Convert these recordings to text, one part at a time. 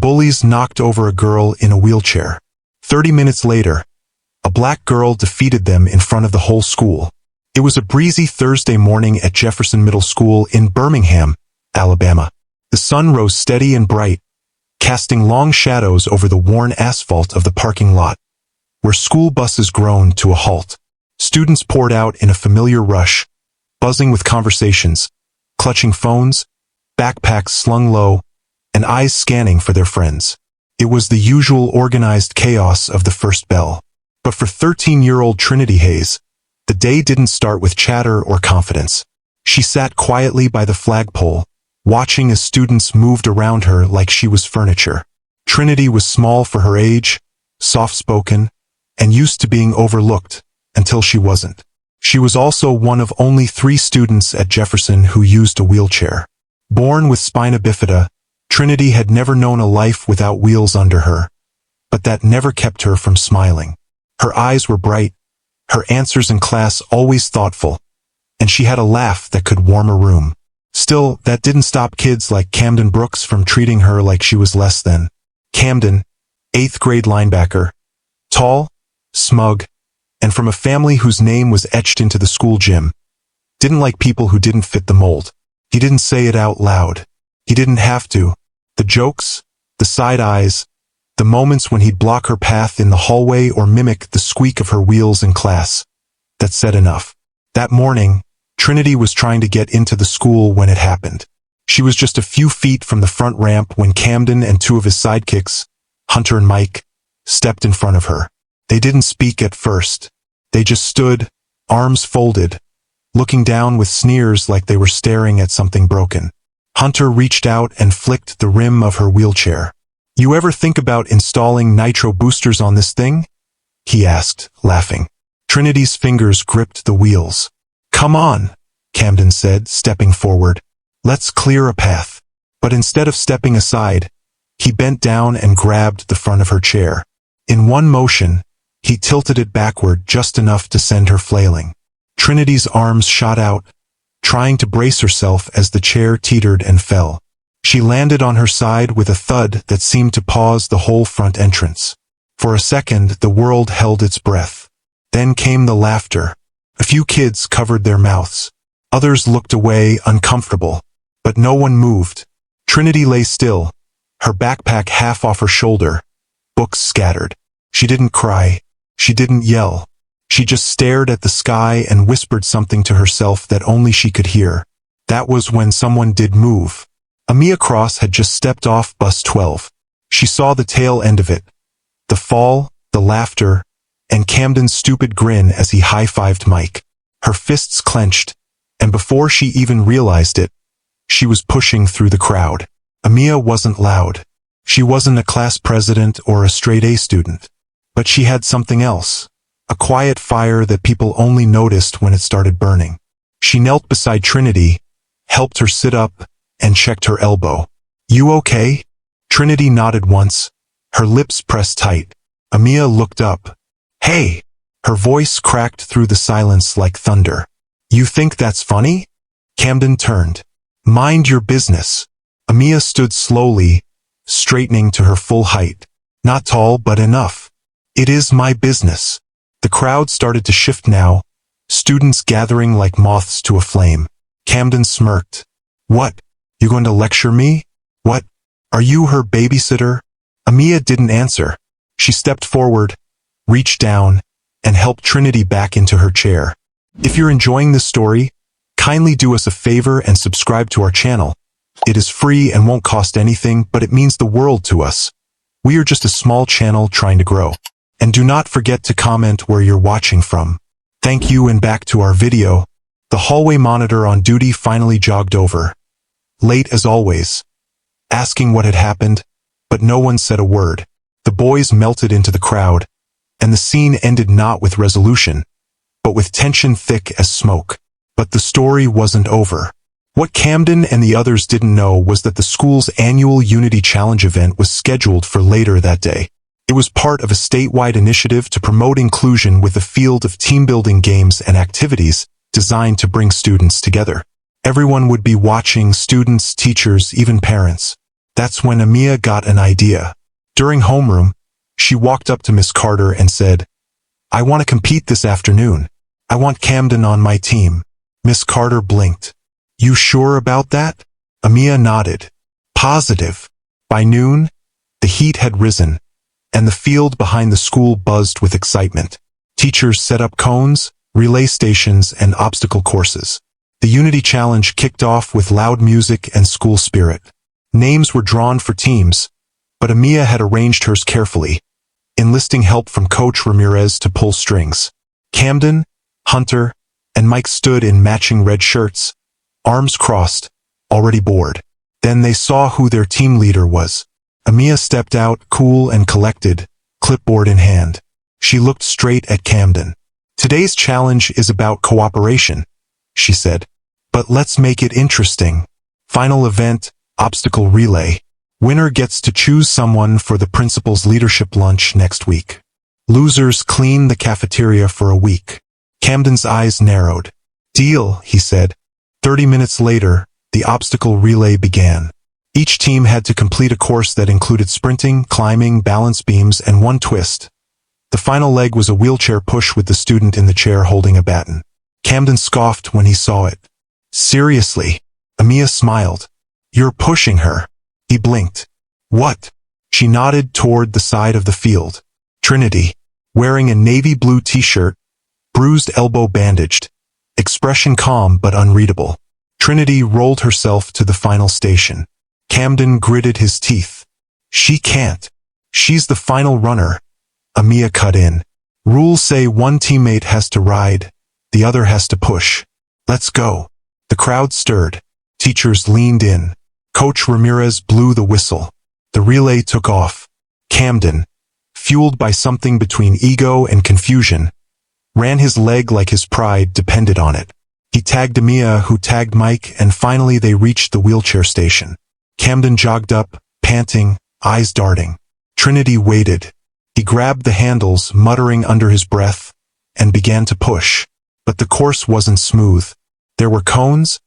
bullies knocked over a girl in a wheelchair. 30 minutes later, a black girl defeated them in front of the whole school. It was a breezy Thursday morning at Jefferson Middle School in Birmingham, Alabama. The sun rose steady and bright, casting long shadows over the worn asphalt of the parking lot, where school buses groaned to a halt. Students poured out in a familiar rush, buzzing with conversations, clutching phones, backpacks slung low, and eyes scanning for their friends. It was the usual organized chaos of the first bell. But for 13-year-old Trinity Hayes, the day didn't start with chatter or confidence. She sat quietly by the flagpole, watching as students moved around her like she was furniture. Trinity was small for her age, soft-spoken, and used to being overlooked, until she wasn't. She was also one of only 3 students at Jefferson who used a wheelchair. Born with spina bifida, Trinity had never known a life without wheels under her, but that never kept her from smiling. Her eyes were bright, her answers in class always thoughtful, and she had a laugh that could warm a room. Still, that didn't stop kids like Camden Brooks from treating her like she was less than. Camden, 8th grade linebacker, tall, smug, and from a family whose name was etched into the school gym, didn't like people who didn't fit the mold. He didn't say it out loud. He didn't have to. The jokes, the side eyes, the moments when he'd block her path in the hallway or mimic the squeak of her wheels in class. That said enough. That morning, Trinity was trying to get into the school when it happened. She was just a few feet from the front ramp when Camden and 2 of his sidekicks, Hunter and Mike, stepped in front of her. They didn't speak at first. They just stood, arms folded, looking down with sneers like they were staring at something broken. Hunter reached out and flicked the rim of her wheelchair. "You ever think about installing nitro boosters on this thing?" he asked, laughing. Trinity's fingers gripped the wheels. "Come on," Camden said, stepping forward. "Let's clear a path." But instead of stepping aside, he bent down and grabbed the front of her chair. In one motion, he tilted it backward just enough to send her flailing. Trinity's arms shot out, trying to brace herself as the chair teetered and fell. She landed on her side with a thud that seemed to pause the whole front entrance. For a second, the world held its breath. Then came the laughter. A few kids covered their mouths. Others looked away, uncomfortable. But no one moved. Trinity lay still, her backpack half off her shoulder, books scattered. She didn't cry. She didn't yell. She just stared at the sky and whispered something to herself that only she could hear. That was when someone did move. Amiya Cross had just stepped off bus 12. She saw the tail end of it. The fall, the laughter, and Camden's stupid grin as he high-fived Mike. Her fists clenched, and before she even realized it, she was pushing through the crowd. Amiya wasn't loud. She wasn't a class president or a straight-A student. But she had something else. A quiet fire that people only noticed when it started burning. She knelt beside Trinity, helped her sit up, and checked her elbow. "You okay?" Trinity nodded once, her lips pressed tight. Amiya looked up. "Hey!" Her voice cracked through the silence like thunder. "You think that's funny?" Camden turned. "Mind your business." Amiya stood slowly, straightening to her full height. Not tall, but enough. "It is my business." The crowd started to shift now, students gathering like moths to a flame. Camden smirked. "What? You going to lecture me? What? Are you her babysitter?" Amiya didn't answer. She stepped forward, reached down, and helped Trinity back into her chair. If you're enjoying this story, kindly do us a favor and subscribe to our channel. It is free and won't cost anything, but it means the world to us. We are just a small channel trying to grow. And do not forget to comment where you're watching from. Thank you, and back to our video. The hallway monitor on duty finally jogged over. Late as always. Asking what had happened, but no one said a word. The boys melted into the crowd, and the scene ended not with resolution, but with tension thick as smoke. But the story wasn't over. What Camden and the others didn't know was that the school's annual Unity Challenge event was scheduled for later that day. It was part of a statewide initiative to promote inclusion with a field of team-building games and activities designed to bring students together. Everyone would be watching, students, teachers, even parents. That's when Amiya got an idea. During homeroom, she walked up to Miss Carter and said, "I want to compete this afternoon. I want Camden on my team." Miss Carter blinked. "You sure about that?" Amiya nodded. "Positive." By noon, the heat had risen, and the field behind the school buzzed with excitement. Teachers set up cones, relay stations, and obstacle courses. The Unity Challenge kicked off with loud music and school spirit. Names were drawn for teams, but Amiya had arranged hers carefully, enlisting help from Coach Ramirez to pull strings. Camden, Hunter, and Mike stood in matching red shirts, arms crossed, already bored. Then they saw who their team leader was. Amiya stepped out, cool and collected, clipboard in hand. She looked straight at Camden. "Today's challenge is about cooperation," she said. "But let's make it interesting. Final event, obstacle relay. Winner gets to choose someone for the principal's leadership lunch next week. Losers clean the cafeteria for a week." Camden's eyes narrowed. "Deal," he said. 30 minutes later, the obstacle relay began. Each team had to complete a course that included sprinting, climbing, balance beams, and one twist. The final leg was a wheelchair push with the student in the chair holding a baton. Camden scoffed when he saw it. "Seriously?" Amiya smiled. "You're pushing her." He blinked. "What?" She nodded toward the side of the field. Trinity, wearing a navy blue t-shirt, bruised elbow bandaged, expression calm but unreadable. Trinity rolled herself to the final station. Camden gritted his teeth. "She can't. She's the final runner." Amiya cut in. "Rules say one teammate has to ride, the other has to push. Let's go." The crowd stirred. Teachers leaned in. Coach Ramirez blew the whistle. The relay took off. Camden, fueled by something between ego and confusion, ran his leg like his pride depended on it. He tagged Amiya, who tagged Mike, and finally they reached the wheelchair station. Camden jogged up, panting, eyes darting. Trinity waited. He grabbed the handles, muttering under his breath, and began to push. But the course wasn't smooth. There were cones,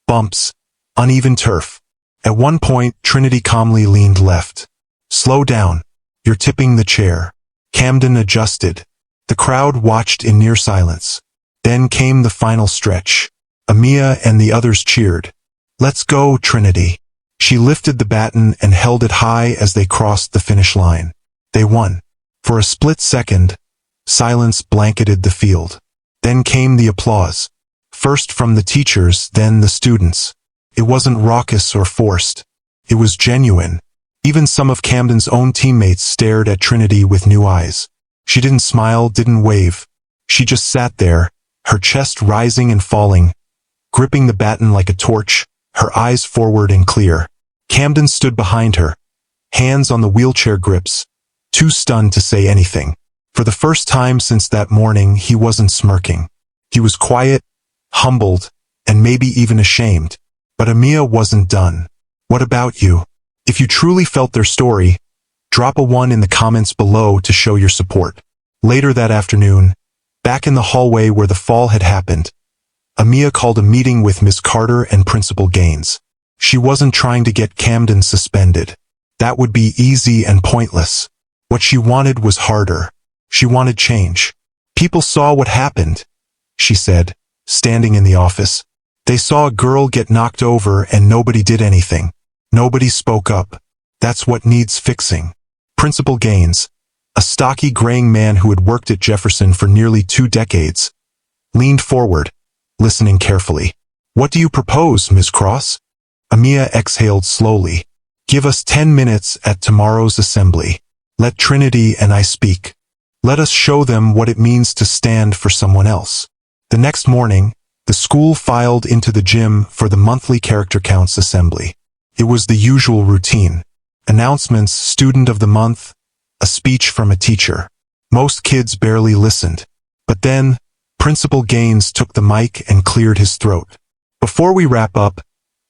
bumps, uneven turf. At one point, Trinity calmly leaned left. "Slow down. You're tipping the chair." Camden adjusted. The crowd watched in near silence. Then came the final stretch. Amiya and the others cheered. "Let's go, Trinity." She lifted the baton and held it high as they crossed the finish line. They won. For a split second, silence blanketed the field. Then came the applause. First from the teachers, then the students. It wasn't raucous or forced. It was genuine. Even some of Camden's own teammates stared at Trinity with new eyes. She didn't smile, didn't wave. She just sat there, her chest rising and falling, gripping the baton like a torch, her eyes forward and clear. Camden stood behind her, hands on the wheelchair grips, too stunned to say anything. For the first time since that morning, he wasn't smirking. He was quiet, humbled, and maybe even ashamed. But Amiya wasn't done. "What about you? If you truly felt their story, drop a 1 in the comments below to show your support." Later that afternoon, back in the hallway where the fall had happened, Amiya called a meeting with Miss Carter and Principal Gaines. She wasn't trying to get Camden suspended. That would be easy and pointless. What she wanted was harder. She wanted change. "People saw what happened," she said, standing in the office. "They saw a girl get knocked over and nobody did anything. Nobody spoke up. That's what needs fixing." Principal Gaines, a stocky graying man who had worked at Jefferson for nearly 2 decades, leaned forward, listening carefully. "What do you propose, Ms. Cross?" Amiya exhaled slowly. "Give us 10 minutes at tomorrow's assembly. Let Trinity and I speak. Let us show them what it means to stand for someone else." The next morning, the school filed into the gym for the monthly character counts assembly. It was the usual routine. Announcements, student of the month, a speech from a teacher. Most kids barely listened. But then, Principal Gaines took the mic and cleared his throat. "Before we wrap up,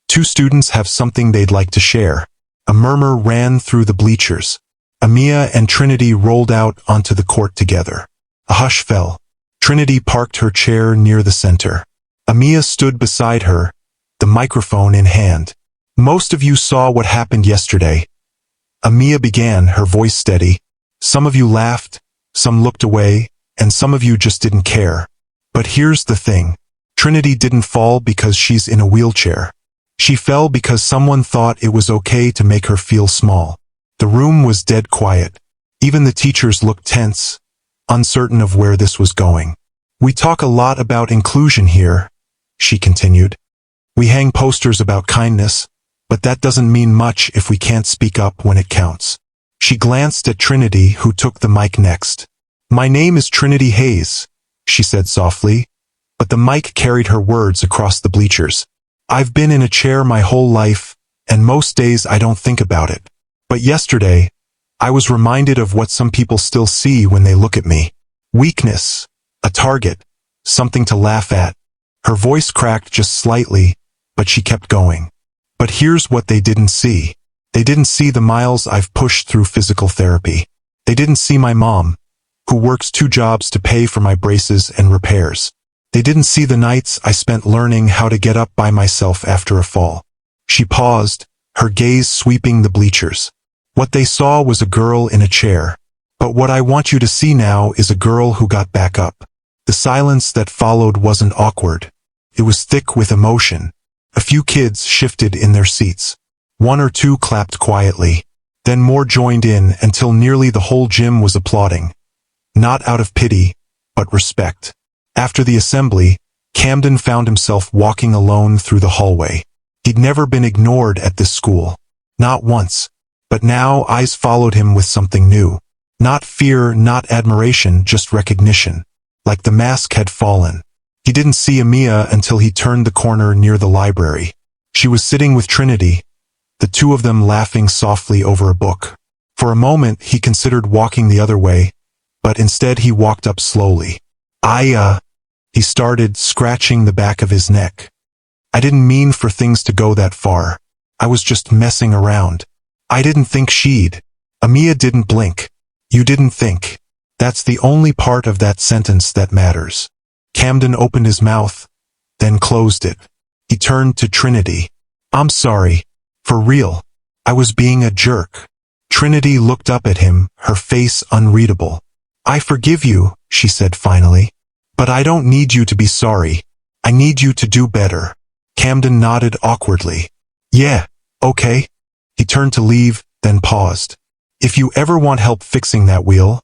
2 students have something they'd like to share." A murmur ran through the bleachers. Amiya and Trinity rolled out onto the court together. A hush fell. Trinity parked her chair near the center. Amiya stood beside her, the microphone in hand. Most of you saw what happened yesterday. Amiya began, her voice steady. Some of you laughed, some looked away, and some of you just didn't care. But here's the thing. Trinity didn't fall because she's in a wheelchair. She fell because someone thought it was okay to make her feel small. The room was dead quiet. Even the teachers looked tense, uncertain of where this was going. We talk a lot about inclusion here, she continued. We hang posters about kindness, but that doesn't mean much if we can't speak up when it counts. She glanced at Trinity, who took the mic next. My name is Trinity Hayes, she said softly, but the mic carried her words across the bleachers. I've been in a chair my whole life, and most days I don't think about it. But yesterday, I was reminded of what some people still see when they look at me. Weakness, a target, something to laugh at. Her voice cracked just slightly, but she kept going. But here's what they didn't see. They didn't see the miles I've pushed through physical therapy. They didn't see my mom, who works 2 jobs to pay for my braces and repairs. They didn't see the nights I spent learning how to get up by myself after a fall. She paused, her gaze sweeping the bleachers. What they saw was a girl in a chair. But what I want you to see now is a girl who got back up. The silence that followed wasn't awkward. It was thick with emotion. A few kids shifted in their seats. 1 or 2 clapped quietly. Then more joined in until nearly the whole gym was applauding. Not out of pity, but respect. After the assembly, Camden found himself walking alone through the hallway. He'd never been ignored at this school. Not once. But now eyes followed him with something new. Not fear, not admiration, just recognition. Like the mask had fallen. He didn't see Amiya until he turned the corner near the library. She was sitting with Trinity, the 2 of them laughing softly over a book. For a moment he considered walking the other way, but instead he walked up slowly. He started, scratching the back of his neck. I didn't mean for things to go that far. I was just messing around. I didn't think she'd. Amiya didn't blink. You didn't think. That's the only part of that sentence that matters. Camden opened his mouth, then closed it. He turned to Trinity. I'm sorry. For real. I was being a jerk. Trinity looked up at him, her face unreadable. I forgive you, she said finally. But I don't need you to be sorry. I need you to do better. Camden nodded awkwardly. Yeah, okay. He turned to leave, then paused. If you ever want help fixing that wheel,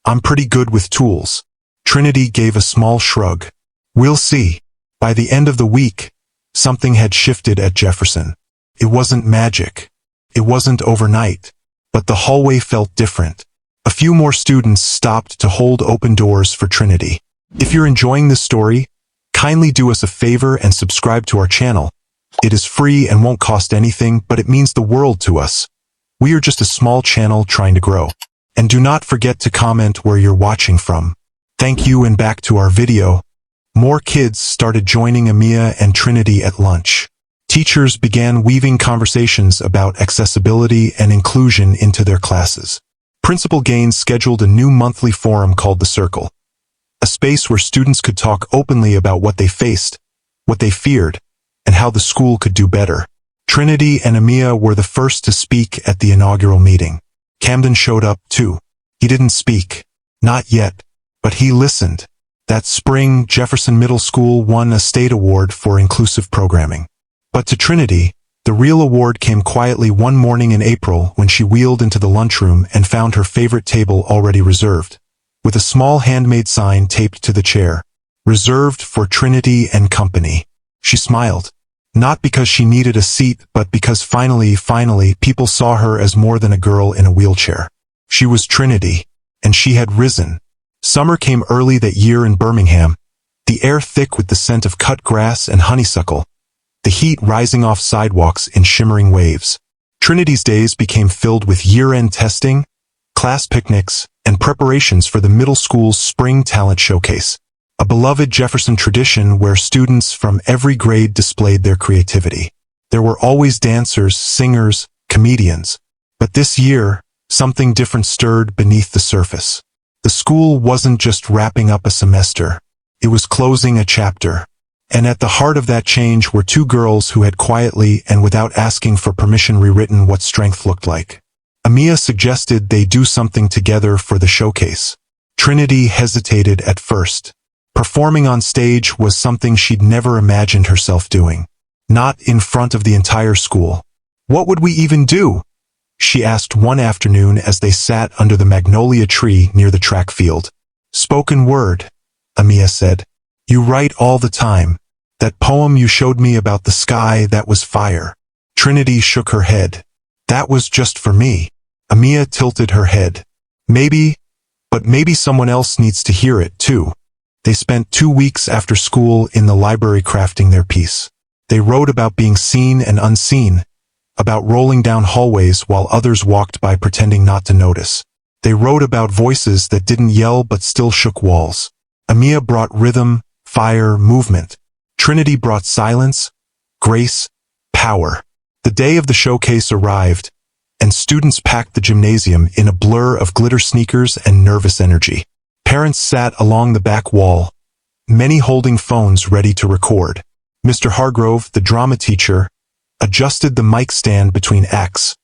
I'm pretty good with tools. Trinity gave a small shrug. We'll see. By the end of the week, something had shifted at Jefferson. It wasn't magic. It wasn't overnight. But the hallway felt different. A few more students stopped to hold open doors for Trinity. If you're enjoying this story, kindly do us a favor and subscribe to our channel. It is free and won't cost anything, but it means the world to us. We are just a small channel trying to grow. And do not forget to comment where you're watching from. Thank you, and back to our video. More kids started joining Amiya and Trinity at lunch. Teachers began weaving conversations about accessibility and inclusion into their classes. Principal Gaines scheduled a new monthly forum called The Circle. A space where students could talk openly about what they faced, what they feared, and how the school could do better. Trinity and Amiya were the first to speak at the inaugural meeting. Camden showed up, too. He didn't speak. Not yet. But he listened. That spring, Jefferson Middle School won a state award for inclusive programming. But to Trinity, the real award came quietly one morning in April when she wheeled into the lunchroom and found her favorite table already reserved, with a small handmade sign taped to the chair. Reserved for Trinity and Company. She smiled. Not because she needed a seat, but because finally, people saw her as more than a girl in a wheelchair. She was Trinity, and she had risen. Summer came early that year in Birmingham, the air thick with the scent of cut grass and honeysuckle, the heat rising off sidewalks in shimmering waves. Trinity's days became filled with year-end testing, class picnics, and preparations for the middle school's spring talent showcase, a beloved Jefferson tradition where students from every grade displayed their creativity. There were always dancers, singers, comedians. But this year, something different stirred beneath the surface. The school wasn't just wrapping up a semester. It was closing a chapter. And at the heart of that change were two girls who had quietly and without asking for permission rewritten what strength looked like. Amiya suggested they do something together for the showcase. Trinity hesitated at first. Performing on stage was something she'd never imagined herself doing. Not in front of the entire school. What would we even do? She asked one afternoon as they sat under the magnolia tree near the track field. Spoken word, Amiya said. You write all the time. That poem you showed me about the sky, that was fire. Trinity shook her head. That was just for me. Amiya tilted her head. Maybe, but maybe someone else needs to hear it too. They spent 2 weeks after school in the library crafting their piece. They wrote about being seen and unseen, about rolling down hallways while others walked by pretending not to notice. They wrote about voices that didn't yell but still shook walls. Amiya brought rhythm, fire, movement. Trinity brought silence, grace, power. The day of the showcase arrived, and students packed the gymnasium in a blur of glitter sneakers and nervous energy. Parents sat along the back wall, many holding phones ready to record. Mr. Hargrove, the drama teacher, adjusted the mic stand between acts,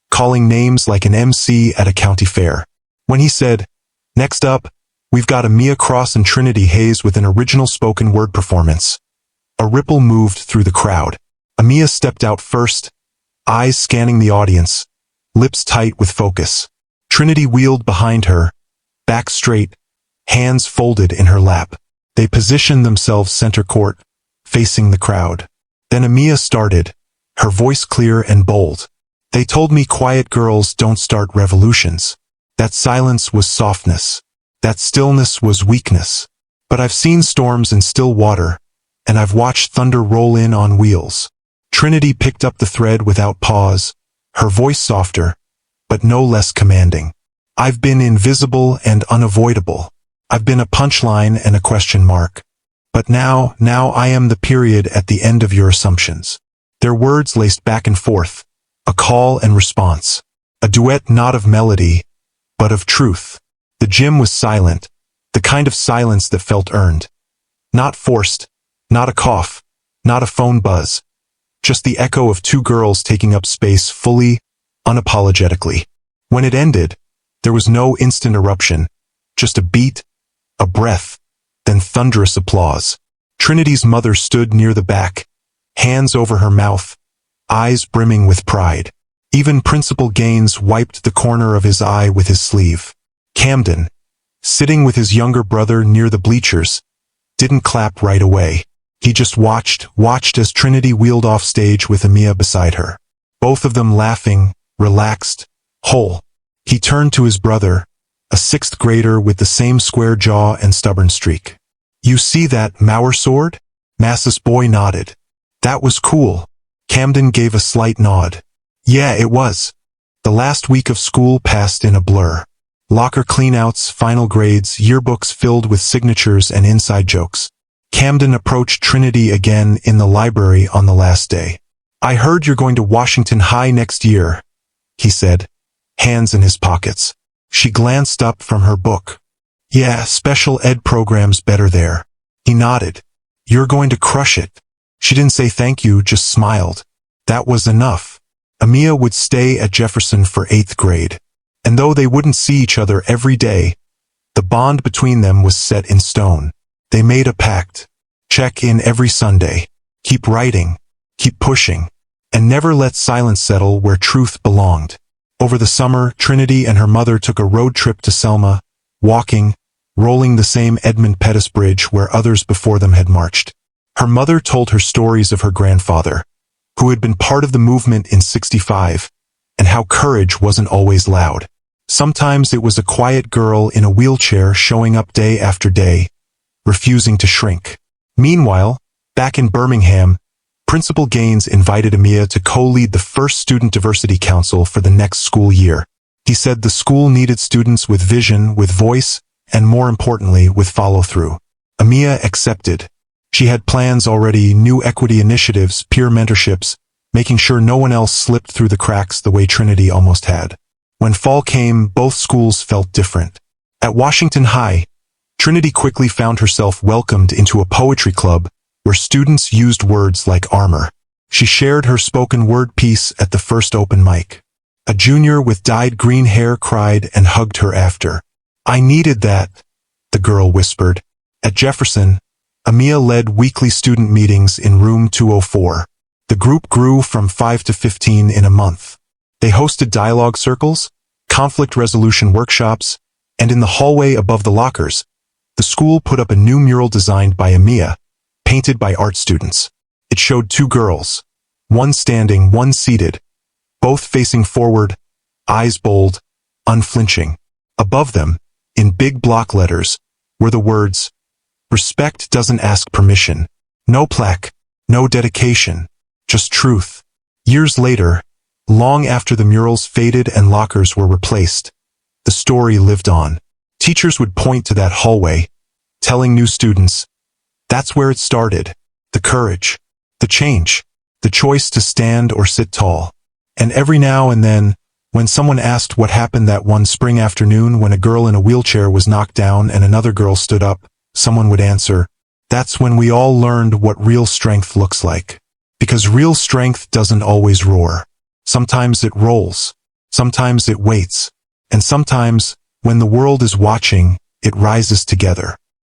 calling names like an MC at a county fair. When he said, "Next up, we've got Amiya Cross and Trinity Hayes with an original spoken word performance," a ripple moved through the crowd. Amiya stepped out first, eyes scanning the audience, lips tight with focus. Trinity wheeled behind her, back straight, hands folded in her lap. They positioned themselves center court, facing the crowd. Then Amiya started, her voice clear and bold. They told me quiet girls don't start revolutions. That silence was softness. That stillness was weakness. But I've seen storms in still water, and I've watched thunder roll in on wheels. Trinity picked up the thread without pause, her voice softer, but no less commanding. I've been invisible and unavoidable. I've been a punchline and a question mark. But now I am the period at the end of your assumptions. Their words laced back and forth, a call and response. A duet not of melody, but of truth. The gym was silent, the kind of silence that felt earned. Not forced, not a cough, not a phone buzz. Just the echo of two girls taking up space fully, unapologetically. When it ended, there was no instant eruption, just a beat, a breath, then thunderous applause. Trinity's mother stood near the back, hands over her mouth, eyes brimming with pride. Even Principal Gaines wiped the corner of his eye with his sleeve. Camden, sitting with his younger brother near the bleachers, didn't clap right away. He just watched as Trinity wheeled off stage with Amiya beside her. Both of them laughing, relaxed, whole. He turned to his brother, a sixth grader with the same square jaw and stubborn streak. You see that Mauer sword? Mass's boy nodded. That was cool. Camden gave a slight nod. Yeah, it was. The last week of school passed in a blur. Locker cleanouts, final grades, yearbooks filled with signatures and inside jokes. Camden approached Trinity again in the library on the last day. I heard you're going to Washington High next year, he said, hands in his pockets. She glanced up from her book. Yeah, special ed program's better there. He nodded. You're going to crush it. She didn't say thank you, just smiled. That was enough. Amiya would stay at Jefferson for 8th grade. And though they wouldn't see each other every day, the bond between them was set in stone. They made a pact. Check in every Sunday. Keep writing. Keep pushing. And never let silence settle where truth belonged. Over the summer, Trinity and her mother took a road trip to Selma, walking, rolling the same Edmund Pettus Bridge where others before them had marched. Her mother told her stories of her grandfather, who had been part of the movement in '65, and how courage wasn't always loud. Sometimes it was a quiet girl in a wheelchair showing up day after day, refusing to shrink. Meanwhile, back in Birmingham, Principal Gaines invited Amiya to co-lead the first Student Diversity Council for the next school year. He said the school needed students with vision, with voice, and more importantly, with follow-through. Amiya accepted. She had plans already, new equity initiatives, peer mentorships, making sure no one else slipped through the cracks the way Trinity almost had. When fall came, both schools felt different. At Washington High, Trinity quickly found herself welcomed into a poetry club where students used words like armor. She shared her spoken word piece at the first open mic. A junior with dyed green hair cried and hugged her after. "I needed that," the girl whispered. At Jefferson, Amiya led weekly student meetings in room 204. The group grew from 5 to 15 in a month. They hosted dialogue circles, conflict resolution workshops, and in the hallway above the lockers, the school put up a new mural designed by Amiya, painted by art students. It showed two girls, one standing, one seated, both facing forward, eyes bold, unflinching. Above them, in big block letters, were the words, "Respect doesn't ask permission. No plaque, no dedication, just truth." Years later, long after the murals faded and lockers were replaced, the story lived on. Teachers would point to that hallway, telling new students, "That's where it started. The courage, the change, the choice to stand or sit tall." And every now and then, when someone asked what happened that one spring afternoon when a girl in a wheelchair was knocked down and another girl stood up, someone would answer, "That's when we all learned what real strength looks like." Because real strength doesn't always roar. Sometimes it rolls. Sometimes it waits. And sometimes, when the world is watching, it rises together.